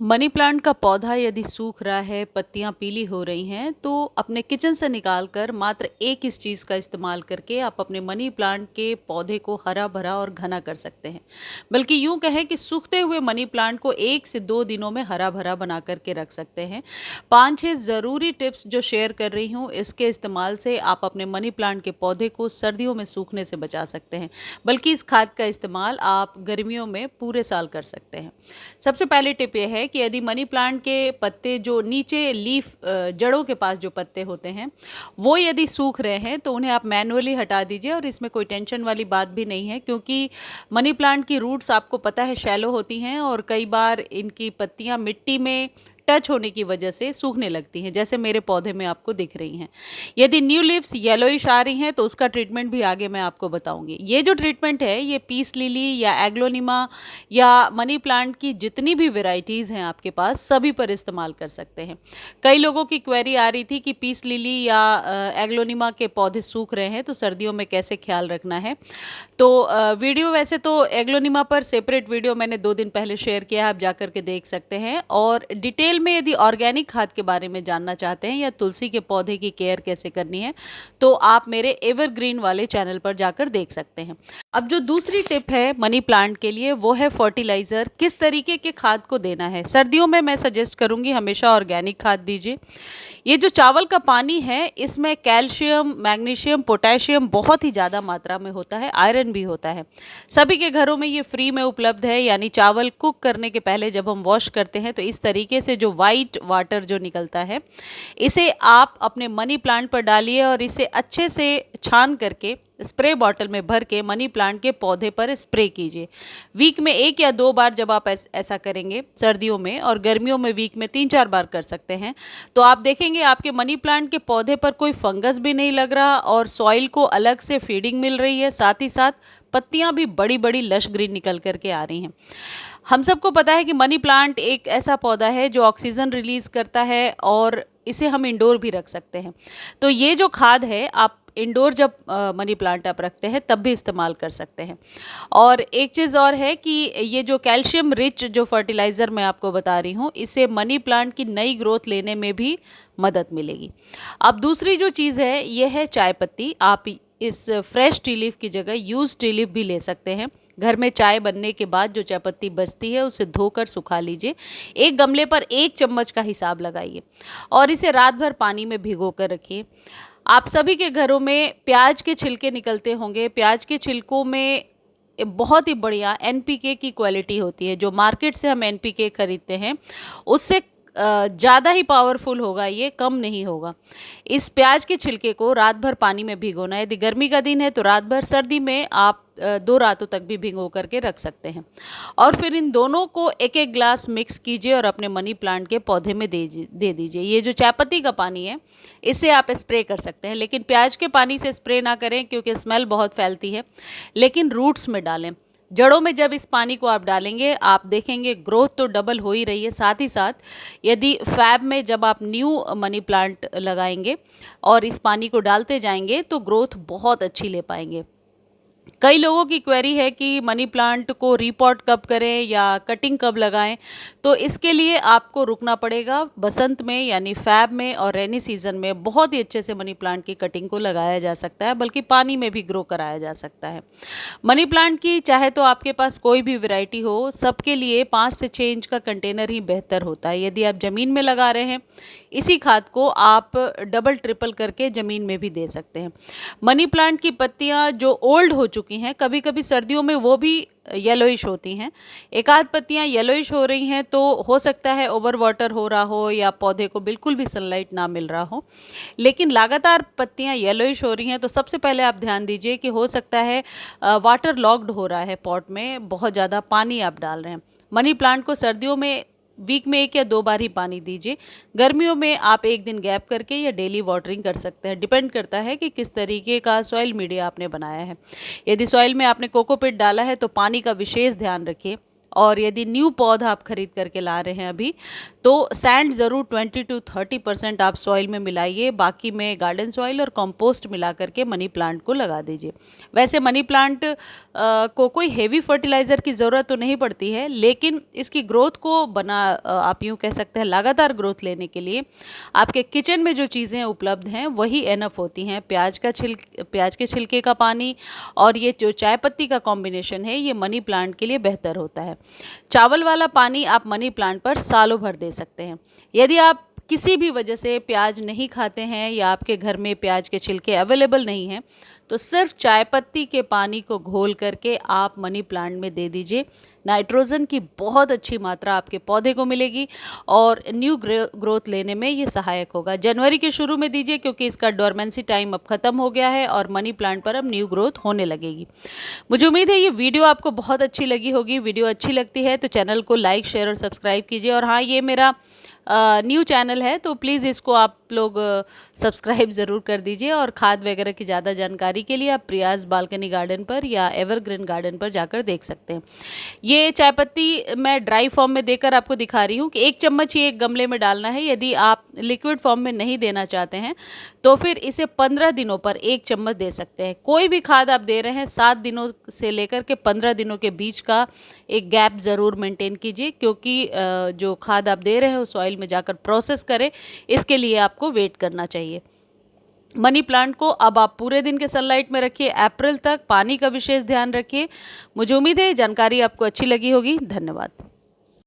Money plant का पौधा यदि सूख रहा है, पत्तियां पीली हो रही हैं, तो अपने किचन से निकालकर मात्र एक इस चीज़ का इस्तेमाल करके आप अपने मनी प्लांट के पौधे को हरा भरा और घना कर सकते हैं। बल्कि यूं कहें कि सूखते हुए मनी प्लांट को 1 से 2 दिनों में हरा भरा बना करके रख सकते हैं। 5-6 ज़रूरी टिप्स जो शेयर कर रही हूँ, इसके इस्तेमाल से आप अपने मनी प्लांट के पौधे को सर्दियों में सूखने से बचा सकते हैं। बल्कि इस खाद का इस्तेमाल आप गर्मियों में पूरे साल कर सकते हैं। सबसे पहली टिप ये है कि यदि मनी प्लांट के पत्ते जो नीचे जड़ों के पास जो पत्ते होते हैं, वो यदि सूख रहे हैं तो उन्हें आप मैन्युअली हटा दीजिए। और इसमें कोई टेंशन वाली बात भी नहीं है, क्योंकि मनी प्लांट की रूट्स आपको पता है शैलो होती हैं और कई बार इनकी पत्तियां मिट्टी में टच होने की वजह से सूखने लगती हैं, जैसे मेरे पौधे में आपको दिख रही हैं। यदि न्यू लीव्स येलोइश आ रही हैं तो उसका ट्रीटमेंट भी आगे मैं आपको बताऊंगी। ये जो ट्रीटमेंट है, ये पीस लिली या एग्लोनिमा या मनी प्लांट की जितनी भी वेराइटीज़ हैं आपके पास, सभी पर इस्तेमाल कर सकते हैं। कई लोगों की क्वेरी आ रही थी कि पीस लिली या एग्लोनिमा के पौधे सूख रहे हैं तो सर्दियों में कैसे ख्याल रखना है। तो वीडियो वैसे तो एग्लोनिमा पर सेपरेट वीडियो मैंने 2 दिन पहले शेयर किया है, आप जाकर के देख सकते हैं। और डिटेल में यदि ऑर्गेनिक खाद के बारे में जानना चाहते हैं या तुलसी के पौधे की केयर कैसे करनी है, तो आप मेरे एवरग्रीन वाले चैनल पर जाकर देख सकते हैं। अब जो दूसरी टिप है मनी प्लांट के लिए, वो है फर्टिलाइज़र। किस तरीके के खाद को देना है। सर्दियों में मैं सजेस्ट करूंगी हमेशा ऑर्गेनिक खाद दीजिए। ये जो चावल का पानी है, इसमें कैल्शियम, मैग्नीशियम, पोटेशियम बहुत ही ज़्यादा मात्रा में होता है, आयरन भी होता है। सभी के घरों में ये फ्री में उपलब्ध है। यानी चावल कुक करने के पहले जब हम वॉश करते हैं तो इस तरीके से जो वाइट वाटर जो निकलता है, इसे आप अपने मनी प्लांट पर डालिए और इसे अच्छे से छान करके स्प्रे बॉटल में भर के मनी प्लांट के पौधे पर स्प्रे कीजिए। वीक में 1 या 2 बार जब आप ऐसा करेंगे सर्दियों में, और गर्मियों में वीक में 3-4 बार कर सकते हैं, तो आप देखेंगे आपके मनी प्लांट के पौधे पर कोई फंगस भी नहीं लग रहा और सॉइल को अलग से फीडिंग मिल रही है। साथ ही साथ पत्तियां भी बड़ी बड़ी लश ग्रीन निकल करके आ रही हैं। हम सबको पता है कि मनी प्लांट एक ऐसा पौधा है जो ऑक्सीजन रिलीज करता है और इसे हम इंडोर भी रख सकते हैं। तो ये जो खाद है, आप इंडोर जब मनी प्लांट आप रखते हैं तब भी इस्तेमाल कर सकते हैं। और एक चीज़ और है कि ये जो कैल्शियम रिच जो फर्टिलाइज़र मैं आपको बता रही हूँ, इससे मनी प्लांट की नई ग्रोथ लेने में भी मदद मिलेगी। अब दूसरी जो चीज़ है, ये है चाय पत्ती। आप इस फ्रेश टी लीफ की जगह यूज टी लीफ भी ले सकते हैं। घर में चाय बनने के बाद जो चाय पत्ती बचती है, उसे धोकर सुखा लीजिए। एक गमले पर 1 चम्मच का हिसाब लगाइए और इसे रात भर पानी में भिगो कर रखिए। आप सभी के घरों में प्याज के छिलके निकलते होंगे। प्याज के छिलकों में बहुत ही बढ़िया एनपीके की क्वालिटी होती है। जो मार्केट से हम एनपीके खरीदते हैं, उससे ज़्यादा ही पावरफुल होगा, ये कम नहीं होगा। इस प्याज के छिलके को रात भर पानी में भिगोना है। यदि गर्मी का दिन है तो रात भर, सर्दी में आप 2 रातों तक भी भिगो करके रख सकते हैं। और फिर इन दोनों को 1-1 ग्लास मिक्स कीजिए और अपने मनी प्लांट के पौधे में दे दीजिए। ये जो चायपत्ती का पानी है, इसे आप स्प्रे कर सकते हैं, लेकिन प्याज के पानी से स्प्रे ना करें क्योंकि स्मेल बहुत फैलती है। लेकिन रूट्स में डालें। जड़ों में जब इस पानी को आप डालेंगे, आप देखेंगे ग्रोथ तो डबल हो ही रही है। साथ ही साथ यदि फैब में जब आप न्यू मनी प्लांट लगाएंगे और इस पानी को डालते जाएंगे तो ग्रोथ बहुत अच्छी ले पाएंगे। कई लोगों की क्वेरी है कि मनी प्लांट को रीपॉट कब करें या कटिंग कब लगाएं। तो इसके लिए आपको रुकना पड़ेगा। बसंत में यानी फैब में और रेनी सीजन में बहुत ही अच्छे से मनी प्लांट की कटिंग को लगाया जा सकता है, बल्कि पानी में भी ग्रो कराया जा सकता है। मनी प्लांट की चाहे तो आपके पास कोई भी वैरायटी हो, सबके लिए 5 से 6 इंच का कंटेनर ही बेहतर होता है। यदि आप ज़मीन में लगा रहे हैं, इसी खाद को आप डबल ट्रिपल करके ज़मीन में भी दे सकते हैं। मनी प्लांट की पत्तियां जो ओल्ड हो चुकी हैं, कभी कभी सर्दियों में वो भी येलोइश होती हैं। एक आध पत्तियां येलोइश हो रही हैं तो हो सकता है ओवर वाटर हो रहा हो या पौधे को बिल्कुल भी सनलाइट ना मिल रहा हो। लेकिन लगातार पत्तियां येलोइश हो रही हैं तो सबसे पहले आप ध्यान दीजिए कि हो सकता है वाटर लॉक्ड हो रहा है, पॉट में बहुत ज़्यादा पानी आप डाल रहे हैं। मनी प्लांट को सर्दियों में वीक में 1 या 2 बार ही पानी दीजिए। गर्मियों में आप 1 दिन गैप करके या डेली वाटरिंग कर सकते हैं। डिपेंड करता है कि किस तरीके का सॉइल मीडिया आपने बनाया है। यदि सॉइल में आपने कोकोपीट डाला है तो पानी का विशेष ध्यान रखिए। और यदि न्यू पौधा आप खरीद करके ला रहे हैं अभी, तो सैंड ज़रूर 20 to 30% आप सॉइल में मिलाइए, बाकी में गार्डन सॉइल और कंपोस्ट मिला करके मनी प्लांट को लगा दीजिए। वैसे मनी प्लांट को कोई हेवी फर्टिलाइज़र की ज़रूरत तो नहीं पड़ती है, लेकिन इसकी ग्रोथ को आप यूँ कह सकते हैं लगातार ग्रोथ लेने के लिए आपके किचन में जो चीज़ें उपलब्ध हैं वही एनफ होती हैं। प्याज के छिलके का पानी और ये जो चाय पत्ती का कॉम्बिनेशन है, ये मनी प्लांट के लिए बेहतर होता है। चावल वाला पानी आप मनी प्लांट पर सालों भर दे सकते हैं। यदि आप किसी भी वजह से प्याज नहीं खाते हैं या आपके घर में प्याज के छिलके अवेलेबल नहीं हैं, तो सिर्फ चाय पत्ती के पानी को घोल करके आप मनी प्लांट में दे दीजिए। नाइट्रोजन की बहुत अच्छी मात्रा आपके पौधे को मिलेगी और न्यू ग्रोथ लेने में ये सहायक होगा। जनवरी के शुरू में दीजिए क्योंकि इसका डोरमेंसी टाइम अब ख़त्म हो गया है और मनी प्लांट पर अब न्यू ग्रोथ होने लगेगी। मुझे उम्मीद है ये वीडियो आपको बहुत अच्छी लगी होगी। वीडियो अच्छी लगती है तो चैनल को लाइक, शेयर और सब्सक्राइब कीजिए। और हाँ, ये मेरा न्यू चैनल है तो प्लीज़ इसको आप लोग सब्सक्राइब ज़रूर कर दीजिए। और खाद वगैरह की ज़्यादा जानकारी के लिए आप प्रियाज बालकनी गार्डन पर या एवरग्रीन गार्डन पर जाकर देख सकते हैं। ये चाय पत्ती मैं ड्राई फॉर्म में देकर आपको दिखा रही हूँ कि 1 चम्मच ही एक गमले में डालना है। यदि आप लिक्विड फॉर्म में नहीं देना चाहते हैं तो फिर इसे 15 दिनों पर 1 चम्मच दे सकते हैं। कोई भी खाद आप दे रहे हैं 7 दिनों से लेकर के 15 दिनों के बीच का एक गैप ज़रूर मेंटेन कीजिए, क्योंकि जो खाद आप दे रहे हो सॉइल में जाकर प्रोसेस करे, इसके लिए आपको वेट करना चाहिए। मनी प्लांट को अब आप पूरे दिन के सनलाइट में रखिए, अप्रैल तक पानी का विशेष ध्यान रखिए। मुझे उम्मीद है ये जानकारी आपको अच्छी लगी होगी। धन्यवाद।